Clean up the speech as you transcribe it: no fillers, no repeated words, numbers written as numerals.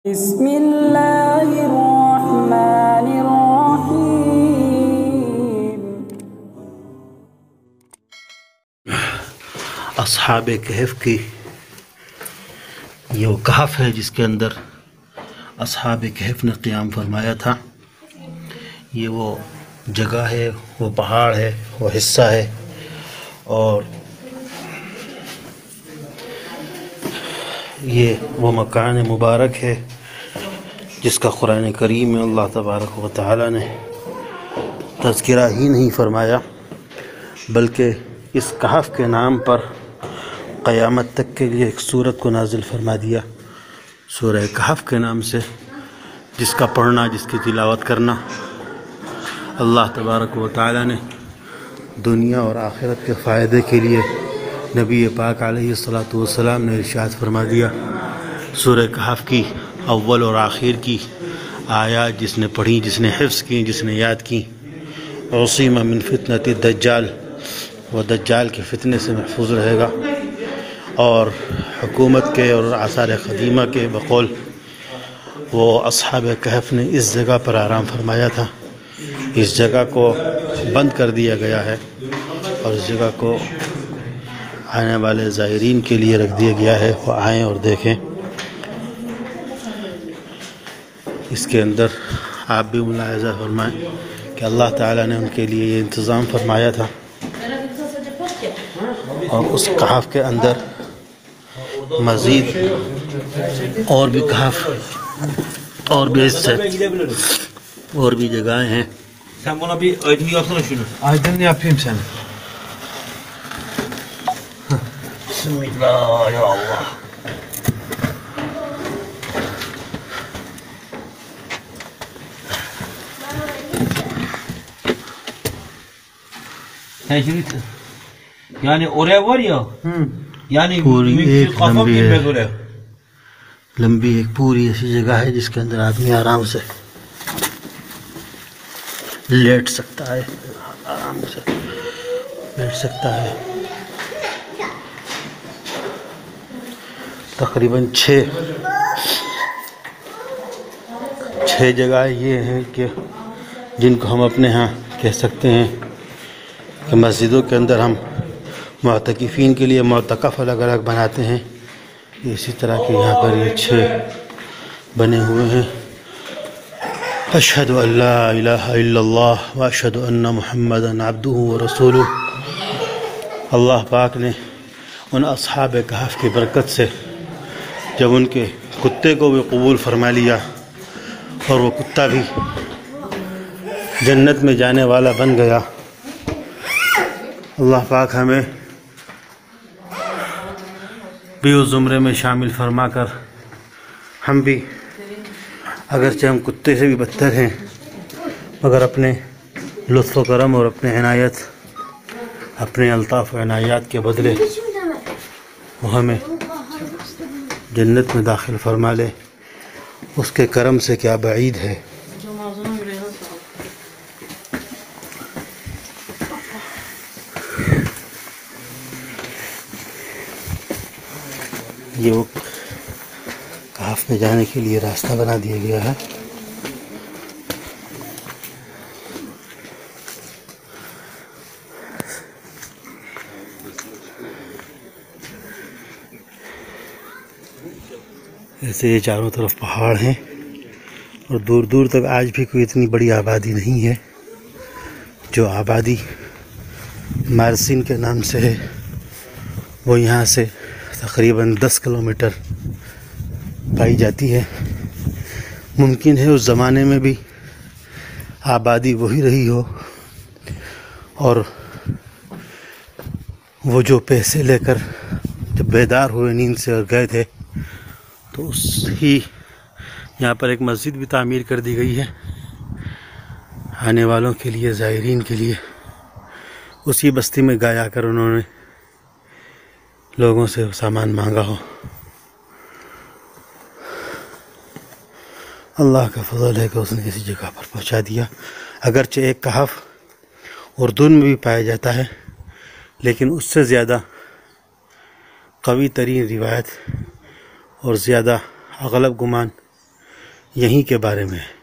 بسم اللہ الرحمن الرحیم۔ اصحاب کہف کی یہ وہ کہف ہے جس کے اندر اصحاب کہف نے قیام فرمایا تھا۔ یہ وہ جگہ ہے، وہ پہاڑ ہے، وہ حصہ ہے، اور یہ وہ مکان مبارک ہے جس کا قرآن کریم میں اللہ تبارک و تعالی نے تذکرہ ہی نہیں فرمایا، بلکہ اس کہف کے نام پر قیامت تک کے لیے ایک سورت کو نازل فرما دیا، سورہ کہف کے نام سے، جس کا پڑھنا، جس کی تلاوت کرنا اللہ تبارک و تعالی نے دنیا اور آخرت کے فائدے کے لیے نبی پاک علیہ الصلوۃ نے ارشاد فرما دیا۔ سورہ کہف کی اول اور آخر کی آیات جس نے پڑھی، جس نے حفظ کی، جس نے یاد کی، عصیم من فتنۃ الدجال، وہ دجال کے فتنے سے محفوظ رہے گا، اور حکومت کے اور آثار قدیمہ کے بقول وہ اصحاب کہف نے اس جگہ پر آرام فرمایا تھا۔ اس جگہ کو بند کر دیا گیا ہے اور اس جگہ کو آنے والے زائرین کے لیے رکھ دیا گیا ہے، وہ آئیں اور دیکھیں۔ اس کے اندر آپ بھی ملاحظہ فرمائیں کہ اللہ تعالیٰ نے ان کے لیے یہ انتظام فرمایا تھا، اور اس کہف کے اندر مزید اور بھی کہف اور بھی حصے اور بھی جگہیں ہیں۔ Sen bana bir aydın yapsana şunu. Aydın yapayım sen. Bismillah ya Allah. Sen şimdi yani oraya var ya. Yani Puri mümkün ek kafam lambi girmez hai. oraya. لمبی ایک پوری ایسی جگہ ہے جس کے اندر آدمی آرام سے لیٹ سکتا ہے، آرام سے بیٹھ سکتا ہے۔ تقریباً چھ جگہیں یہ ہیں کہ جن کو ہم اپنے ہاں کہہ سکتے ہیں کہ مسجدوں کے اندر ہم معتکفین کے لیے معتکف الگ الگ بناتے ہیں، اسی طرح کے یہاں پر یہ 6 بنے ہوئے ہیں۔ اشہد ان لا الہ الا اللہ واشہد ان محمدا عبدہ ورسولہ۔ اللہ پاک نے ان اصحاب کہف کی برکت سے جب ان کے کتے کو بھی قبول فرما لیا اور وہ کتا بھی جنت میں جانے والا بن گیا، اللہ پاک ہمیں بھی اس زمرے میں شامل فرما کر ہم بھی اگرچہ ہم کتے سے بھی بدتر ہیں، مگر اپنے لطف و کرم اور اپنے عنایت، اپنے الطاف و عنایات کے بدلے وہ ہمیں جنت میں داخل فرما لے، اس کے کرم سے کیا بعید ہے۔ یہ وہ کہف میں جانے کے لیے راستہ بنا دیا گیا ہے۔ ایسے یہ چاروں طرف پہاڑ ہیں اور دور دور تک آج بھی کوئی اتنی بڑی آبادی نہیں ہے۔ جو آبادی مارسین کے نام سے ہے وہ یہاں سے تقریباً 10 کلومیٹر پائی جاتی ہے۔ ممکن ہے اس زمانے میں بھی آبادی وہی رہی ہو، اور وہ جو پیسے لے کر جب بیدار ہوئے نیند سے اور گئے تھے تو اس ہی یہاں پر ایک مسجد بھی تعمیر کر دی گئی ہے آنے والوں کے لیے، زائرین کے لیے۔ اسی بستی میں گایا کر انہوں نے لوگوں سے سامان مانگا ہو۔ اللہ کا فضل ہے کہ اس نے کسی جگہ پر پہنچا دیا۔ اگرچہ ایک کہف اردو میں بھی پایا جاتا ہے، لیکن اس سے زیادہ قوی ترین روایت اور زیادہ اغلب گمان یہیں کے بارے میں ہے۔